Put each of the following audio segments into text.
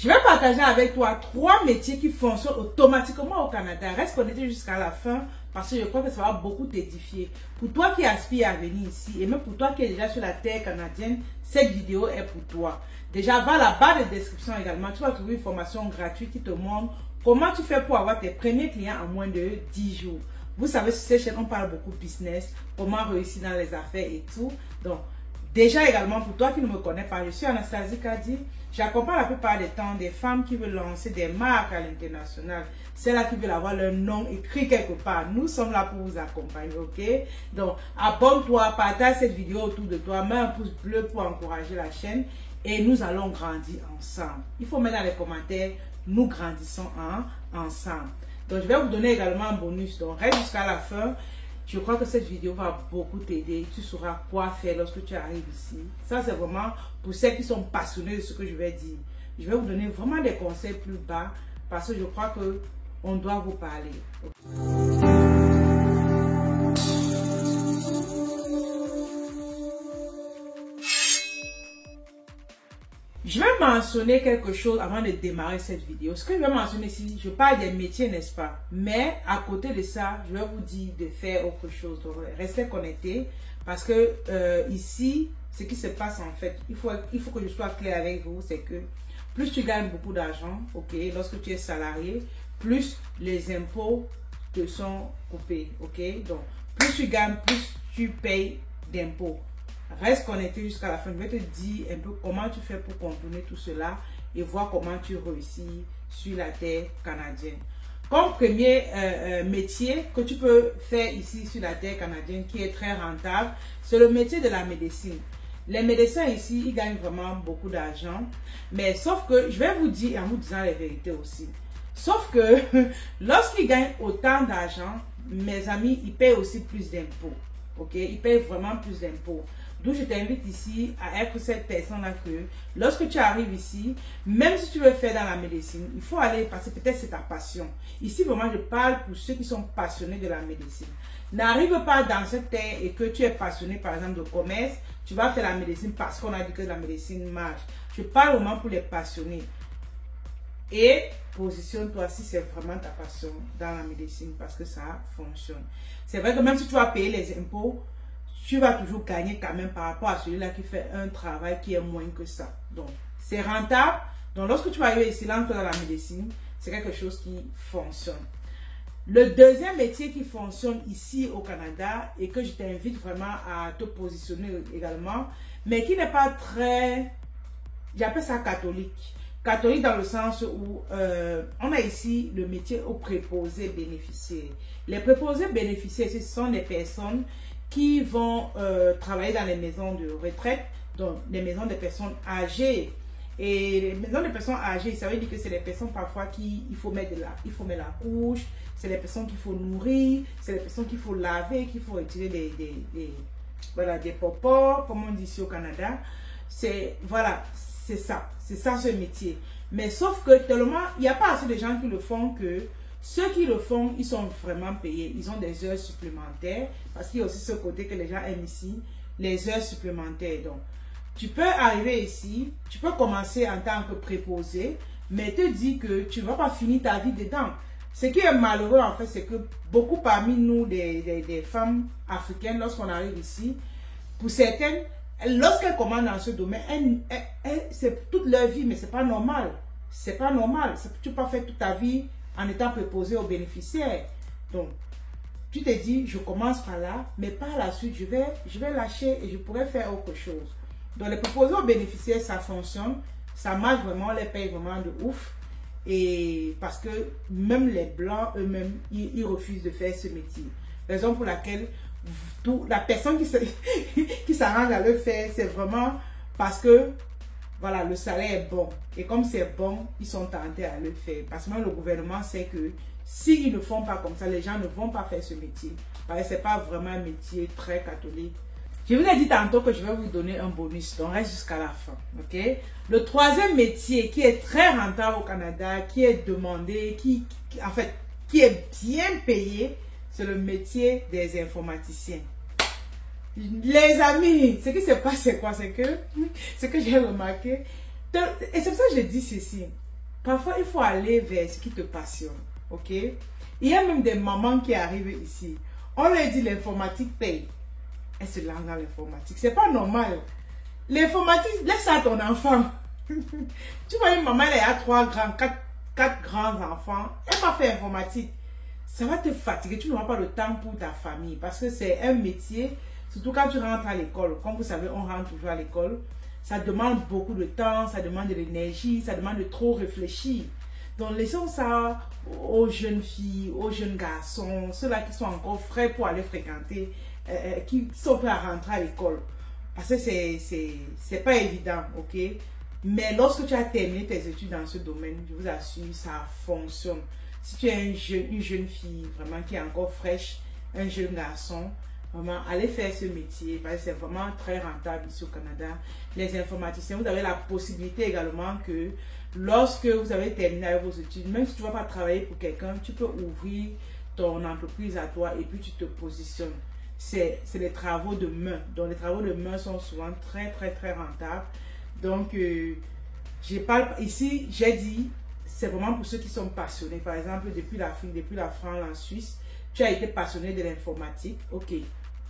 Je vais partager avec toi 3 métiers qui fonctionnent automatiquement au Canada. Reste connecté jusqu'à la fin parce que je crois que ça va beaucoup t'édifier. Pour toi qui aspires à venir ici et même pour toi qui es déjà sur la terre canadienne, cette vidéo est pour toi. Déjà, va à la barre de description également. Tu vas trouver une formation gratuite qui te montre comment tu fais pour avoir tes premiers clients en moins de 10 jours. Vous savez, sur cette chaîne, on parle beaucoup business, comment réussir dans les affaires et tout. Donc, déjà également, pour toi qui ne me connais pas, je suis Anastasie Kadi. J'accompagne la plupart des temps des femmes qui veulent lancer des marques à l'international. Celles-là qui veulent avoir leur nom écrit quelque part. Nous sommes là pour vous accompagner, ok? Donc, abonne-toi, partage cette vidéo autour de toi, mets un pouce bleu pour encourager la chaîne et nous allons grandir ensemble. Il faut mettre dans les commentaires, nous grandissons ensemble. Donc, je vais vous donner également un bonus. Donc, reste jusqu'à la fin. Je crois que cette vidéo va beaucoup t'aider. Tu sauras quoi faire lorsque tu arrives ici. Ça, c'est vraiment pour ceux qui sont passionnés de ce que je vais dire. Je vais vous donner vraiment des conseils plus bas parce que je crois que on doit vous parler. Je vais mentionner quelque chose avant de démarrer cette vidéo. Ce que je vais mentionner ici, je parle des métiers, n'est-ce pas? Mais à côté de ça, je vais vous dire de faire autre chose. Donc, restez connectés parce que ici, ce qui se passe en fait, il faut que je sois clair avec vous, c'est que plus tu gagnes beaucoup d'argent, ok, lorsque tu es salarié, plus les impôts te sont coupés, ok? Donc, plus tu gagnes, plus tu payes d'impôts. Reste connecté jusqu'à la fin. Je vais te dire un peu comment tu fais pour contourner tout cela et voir comment tu réussis sur la terre canadienne. Comme premier métier que tu peux faire ici sur la terre canadienne qui est très rentable, c'est le métier de la médecine. Les médecins ici, ils gagnent vraiment beaucoup d'argent. Mais sauf que, je vais vous dire en vous disant la vérité aussi. Sauf que lorsqu'ils gagnent autant d'argent, mes amis, ils payent aussi plus d'impôts. Ok? Ils payent vraiment plus d'impôts. D'où je t'invite ici à être cette personne-là que lorsque tu arrives ici, même si tu veux faire dans la médecine, il faut aller parce que peut-être c'est ta passion. Ici, vraiment, je parle pour ceux qui sont passionnés de la médecine. N'arrive pas dans cette terre et que tu es passionné, par exemple, de commerce, tu vas faire la médecine parce qu'on a dit que la médecine marche. Je parle vraiment pour les passionnés. Et positionne-toi si c'est vraiment ta passion dans la médecine parce que ça fonctionne. C'est vrai que même si tu vas payer les impôts, tu vas toujours gagner quand même par rapport à celui-là qui fait un travail qui est moins que ça. Donc, c'est rentable. Donc, lorsque tu vas arriver ici, là, dans la médecine, c'est quelque chose qui fonctionne. Le deuxième métier qui fonctionne ici au Canada et que je t'invite vraiment à te positionner également, mais qui n'est pas très, j'appelle ça catholique. Catholique dans le sens où on a ici le métier au préposé bénéficiaire. Les préposés bénéficiaires, ce sont des personnes qui vont travailler dans les maisons de retraite, donc les maisons de personnes âgées. Et les maisons de personnes âgées, ça veut dire que c'est les personnes parfois il faut mettre la couche, c'est les personnes qu'il faut nourrir, c'est les personnes qu'il faut laver, qu'il faut retirer des popos, comme on dit ici au Canada. C'est ça ce métier. Mais sauf que tellement, il n'y a pas assez de gens qui le font que ceux qui le font, ils sont vraiment payés. Ils ont des heures supplémentaires. Parce qu'il y a aussi ce côté que les gens aiment ici, les heures supplémentaires. Donc, tu peux arriver ici, tu peux commencer en tant que préposé, mais te dis que tu ne vas pas finir ta vie dedans. Ce qui est malheureux, en fait, c'est que beaucoup parmi nous, des femmes africaines, lorsqu'on arrive ici, pour certaines, lorsqu'elles commencent dans ce domaine, c'est toute leur vie, mais c'est pas normal. C'est pas normal. Tu peux pas faire toute ta vie en étant préposé aux bénéficiaires. Donc, tu te dis, je commence par là, mais par la suite, je vais lâcher et je pourrais faire autre chose. Donc, les préposés aux bénéficiaires, ça fonctionne. Ça marche vraiment, on les paye vraiment de ouf. Et parce que même les Blancs, eux-mêmes, ils refusent de faire ce métier. Raison pour laquelle la personne qui s'arrange à le faire, c'est vraiment parce que voilà, le salaire est bon. Et comme c'est bon, ils sont tentés à le faire. Parce que même le gouvernement sait que s'ils ne font pas comme ça, les gens ne vont pas faire ce métier. Parce que ce n'est pas vraiment un métier très catholique. Je vous ai dit tantôt que je vais vous donner un bonus. Donc reste jusqu'à la fin. Ok? Le troisième métier qui est très rentable au Canada, qui est demandé, qui est bien payé, c'est le métier des informaticiens. Les amis, ce qui se passe, c'est quoi? C'est que j'ai remarqué, et c'est pour ça que je dis ceci. Parfois, il faut aller vers ce qui te passionne. Ok? Il y a même des mamans qui arrivent ici. On leur dit l'informatique paye. Elle se lance dans l'informatique. C'est pas normal. L'informatique, laisse ça à ton enfant. Tu vois, une maman, elle a quatre grands enfants. Elle va faire informatique. Ça va te fatiguer. Tu n'auras pas le temps pour ta famille. Parce que c'est un métier, surtout quand tu rentres à l'école. Comme vous savez, on rentre toujours à l'école. Ça demande beaucoup de temps, ça demande de l'énergie, ça demande de trop réfléchir. Donc, laissons ça aux jeunes filles, aux jeunes garçons, ceux-là qui sont encore frais pour aller fréquenter, qui sont prêts à rentrer à l'école. Parce que c'est pas évident, ok? Mais lorsque tu as terminé tes études dans ce domaine, je vous assure, ça fonctionne. Si tu es une jeune fille vraiment qui est encore fraîche, un jeune garçon, vraiment, allez faire ce métier parce que c'est vraiment très rentable ici au Canada. Les informaticiens, vous avez la possibilité également que lorsque vous avez terminé avec vos études, même si tu ne vas pas travailler pour quelqu'un, tu peux ouvrir ton entreprise à toi et puis tu te positionnes. C'est des travaux de main. Donc, les travaux de main sont souvent très rentables. Donc, ici, j'ai dit, c'est vraiment pour ceux qui sont passionnés. Par exemple, depuis l'Afrique, depuis la France, la Suisse, tu as été passionné de l'informatique. Ok,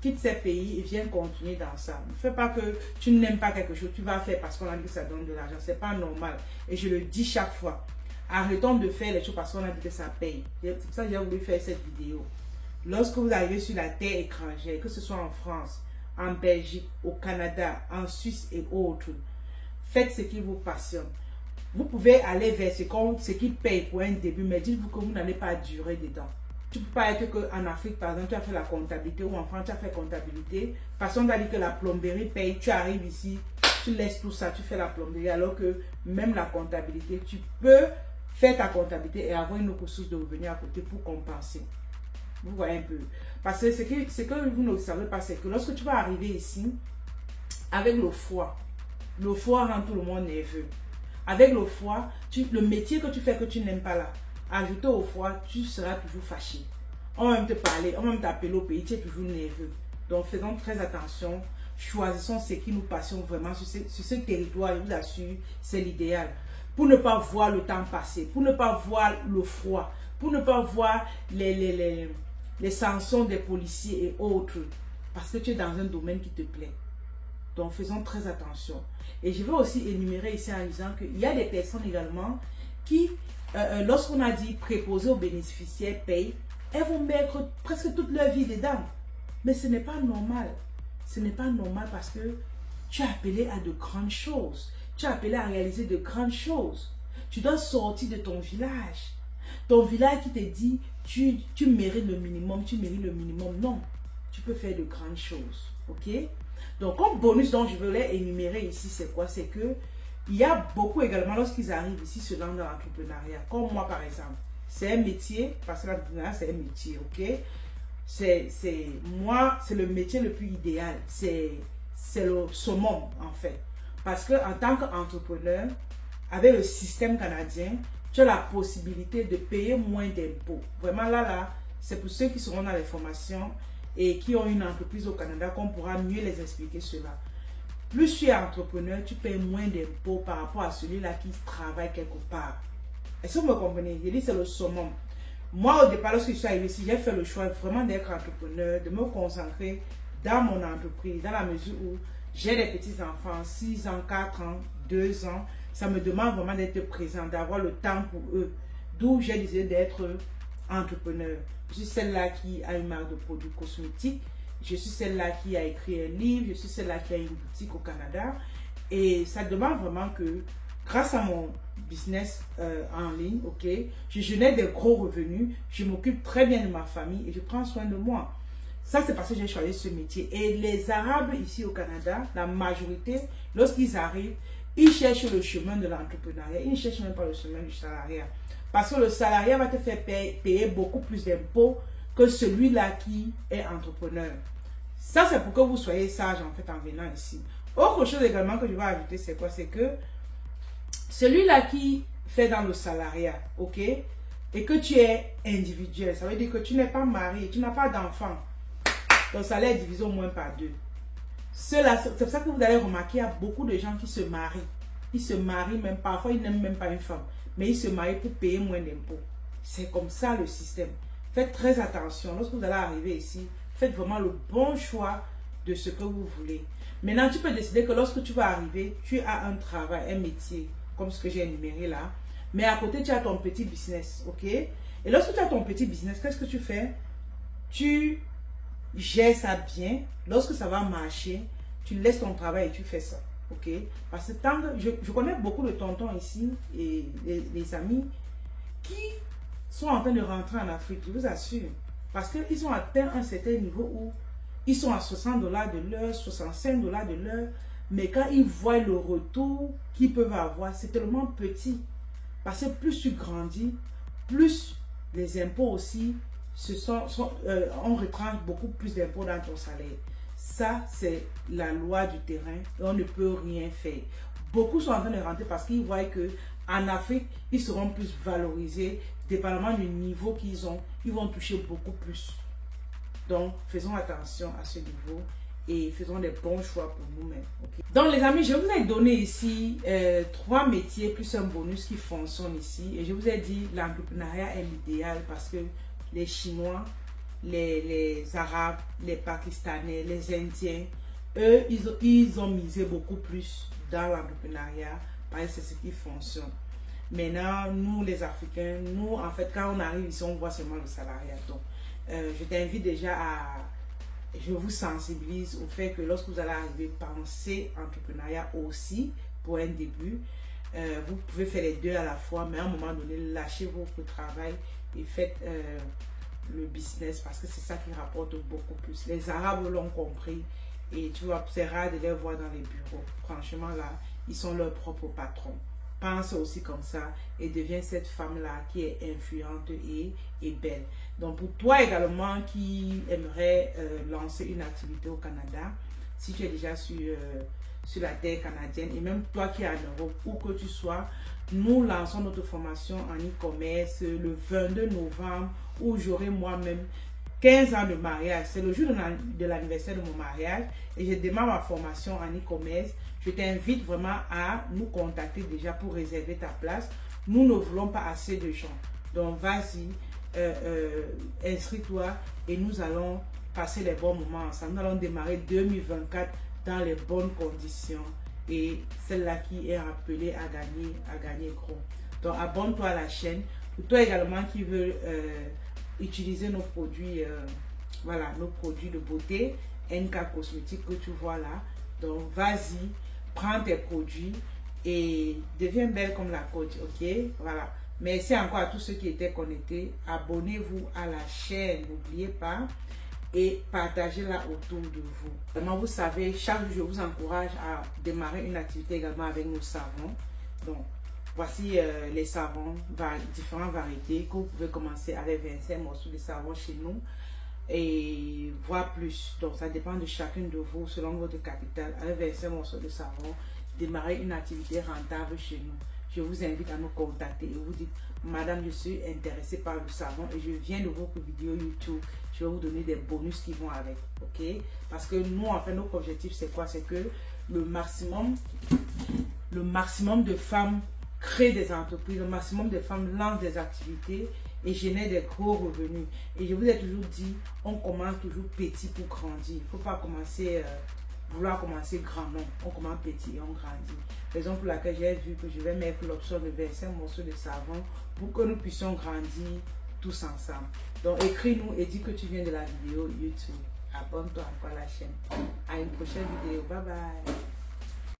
quitte ces pays et viens continuer dans ça. Ne fais pas que tu n'aimes pas quelque chose, tu vas faire parce qu'on a dit que ça donne de l'argent. C'est pas normal. Et je le dis chaque fois. Arrêtons de faire les choses parce qu'on a dit que ça paye. C'est pour ça que j'ai voulu faire cette vidéo. Lorsque vous arrivez sur la terre étrangère, que ce soit en France, en Belgique, au Canada, en Suisse et autres, faites ce qui vous passionne. Vous pouvez aller vers ce qui paye pour un début, mais dites-vous que vous n'allez pas durer dedans. Tu ne peux pas être qu'en Afrique, par exemple, tu as fait la comptabilité, ou en France, tu as fait comptabilité. Personne t'a dit que la plomberie paye, tu arrives ici, tu laisses tout ça, tu fais la plomberie, alors que même la comptabilité, tu peux faire ta comptabilité et avoir une autre source de revenus à côté pour compenser. Vous voyez un peu. Parce que ce que vous ne savez pas, c'est que lorsque tu vas arriver ici, avec le froid rend tout le monde nerveux. Avec le froid, le métier que tu fais que tu n'aimes pas là, ajouté au froid, tu seras toujours fâché. On va même te parler, on va même t'appeler au pays, tu es toujours nerveux. Donc faisons très attention, choisissons ce qui nous passionne vraiment sur ce territoire, je vous assure, c'est l'idéal. Pour ne pas voir le temps passer, pour ne pas voir le froid, pour ne pas voir les sanctions des policiers et autres, parce que tu es dans un domaine qui te plaît. Donc faisons très attention. Et je vais aussi énumérer ici en disant qu'il y a des personnes également qui, lorsqu'on a dit préposé aux bénéficiaires paye, elles vont mettre presque toute leur vie dedans. Mais ce n'est pas normal. Ce n'est pas normal parce que tu es appelé à de grandes choses. Tu es appelé à réaliser de grandes choses. Tu dois sortir de ton village. Ton village qui te dit, tu mérites le minimum, tu mérites le minimum. Non, tu peux faire de grandes choses. Ok? Donc, comme bonus dont je voulais énumérer ici, c'est quoi? C'est que il y a beaucoup également, lorsqu'ils arrivent ici, se lancent dans l'entrepreneuriat. Comme moi, par exemple. C'est un métier, parce que l'entrepreneuriat, c'est un métier, ok? Moi, c'est le métier le plus idéal. C'est le summum, en fait. Parce que en tant qu'entrepreneur, avec le système canadien, tu as la possibilité de payer moins d'impôts. Vraiment, là, c'est pour ceux qui seront dans les formations et qui ont une entreprise au Canada qu'on pourra mieux les expliquer cela. Plus tu es entrepreneur, tu payes moins d'impôts par rapport à celui-là qui travaille quelque part. Est-ce que vous me comprenez? Je dis c'est le summum. Moi, au départ, lorsque je suis arrivé ici, j'ai fait le choix vraiment d'être entrepreneur, de me concentrer dans mon entreprise, dans la mesure où j'ai des petits-enfants, 6 ans, 4 ans, 2 ans. Ça me demande vraiment d'être présent, d'avoir le temps pour eux. D'où j'ai décidé d'être entrepreneur. Je suis celle-là qui a une marque de produits cosmétiques. Je suis celle-là qui a écrit un livre. Je suis celle-là qui a une boutique au Canada. Et ça demande vraiment que, grâce à mon business en ligne, ok, je génère des gros revenus. Je m'occupe très bien de ma famille et je prends soin de moi. Ça, c'est parce que j'ai choisi ce métier. Et les Arabes ici au Canada, la majorité, lorsqu'ils arrivent, ils cherchent le chemin de l'entrepreneuriat. Ils ne cherchent même pas le chemin du salariat. Parce que le salariat va te faire payer beaucoup plus d'impôts que celui-là qui est entrepreneur. Ça, c'est pour que vous soyez sage en fait en venant ici. Autre chose également que je vais ajouter, c'est quoi? C'est que celui-là qui fait dans le salariat, ok, et que tu es individuel, ça veut dire que tu n'es pas marié, tu n'as pas d'enfant. Ton salaire est divisé au moins par 2. C'est pour ça que vous allez remarquer qu'il y a beaucoup de gens qui se marient. ils se marient même, parfois ils n'aiment même pas une femme, mais ils se marient pour payer moins d'impôts. C'est comme ça le système. Faites très attention. Lorsque vous allez arriver ici, faites vraiment le bon choix de ce que vous voulez. Maintenant, tu peux décider que lorsque tu vas arriver, tu as un travail, un métier, comme ce que j'ai énuméré là. Mais à côté, tu as ton petit business, ok? Et lorsque tu as ton petit business, qu'est-ce que tu fais? Tu gères ça bien. Lorsque ça va marcher, tu laisses ton travail et tu fais ça, ok? Parce que tant que je connais beaucoup de tontons ici et les amis qui sont en train de rentrer en Afrique, je vous assure. Parce qu'ils ont atteint un certain niveau où ils sont à $60 de l'heure, $65 de l'heure. Mais quand ils voient le retour qu'ils peuvent avoir, c'est tellement petit. Parce que plus tu grandis, plus les impôts aussi, on retranche beaucoup plus d'impôts dans ton salaire. Ça, c'est la loi du terrain et on ne peut rien faire. Beaucoup sont en train de rentrer parce qu'ils voient qu'en Afrique, ils seront plus valorisés, dépendamment du niveau qu'ils ont, ils vont toucher beaucoup plus. Donc, faisons attention à ce niveau et faisons des bons choix pour nous-mêmes. Okay? Donc, les amis, je vous ai donné ici 3 métiers plus un bonus qui fonctionnent ici. Et je vous ai dit, l'entrepreneuriat est l'idéal parce que les Chinois, les Arabes, les Pakistanais, les Indiens, eux, ils ont misé beaucoup plus dans l'entrepreneuriat parce que c'est ce qui fonctionne. Maintenant, nous, les Africains, nous, en fait, quand on arrive ici, on voit seulement le salariat. Donc, je t'invite déjà je vous sensibilise au fait que lorsque vous allez arriver, pensez entrepreneuriat aussi pour un début. Vous pouvez faire les deux à la fois, mais à un moment donné, lâchez votre travail et faites le business parce que c'est ça qui rapporte beaucoup plus. Les Arabes l'ont compris et tu vois, c'est rare de les voir dans les bureaux. Franchement, là, ils sont leurs propres patrons. Pense aussi comme ça et deviens cette femme-là qui est influente et belle. Donc, pour toi également qui aimerait lancer une activité au Canada, si tu es déjà sur la terre canadienne et même toi qui es en Europe, où que tu sois, nous lançons notre formation en e-commerce le 22 novembre où j'aurai moi-même 15 ans de mariage. C'est le jour de l'anniversaire de mon mariage et je démarre ma formation en e-commerce. Je t'invite vraiment à nous contacter déjà pour réserver ta place. Nous ne voulons pas assez de gens. Donc, vas-y, inscris-toi et nous allons passer les bons moments ensemble. Nous allons démarrer 2024 dans les bonnes conditions et celle-là qui est appelée à gagner gros. Donc, abonne-toi à la chaîne. Pour toi également qui veut utiliser nos produits, voilà, nos produits de beauté, NK Cosmétiques que tu vois là. Donc, vas-y, prends tes produits et deviens belle comme la coach, ok? Voilà. Merci encore à tous ceux qui étaient connectés. Abonnez-vous à la chaîne, n'oubliez pas. Et partagez-la autour de vous. Vraiment, vous savez, chaque jour, je vous encourage à démarrer une activité également avec nos savons. Donc, voici les savons, différentes variétés que vous pouvez commencer avec 25 morceaux de savon chez nous. Et voir plus. Donc, ça dépend de chacune de vous, selon votre capital. Avec 25 morceaux de savon, démarrer une activité rentable chez nous. Je vous invite à nous contacter et vous dites, madame, je suis intéressée par le savon et je viens de votre vidéo YouTube. Je vais vous donner des bonus qui vont avec. Ok? Parce que nous, en fait, notre objectif, c'est quoi? C'est que le maximum de femmes créent des entreprises, le maximum de femmes lancent des activités et génèrent des gros revenus. Et je vous ai toujours dit, on commence toujours petit pour grandir. Il ne faut pas commencer, vouloir commencer grand, non. On commence petit et on grandit. Raison pour laquelle j'ai vu que je vais mettre l'option de 25 morceaux de savon pour que nous puissions grandir tous ensemble. Donc écris-nous et dis que tu viens de la vidéo YouTube. Abonne-toi encore à la chaîne. À une prochaine vidéo. Bye bye.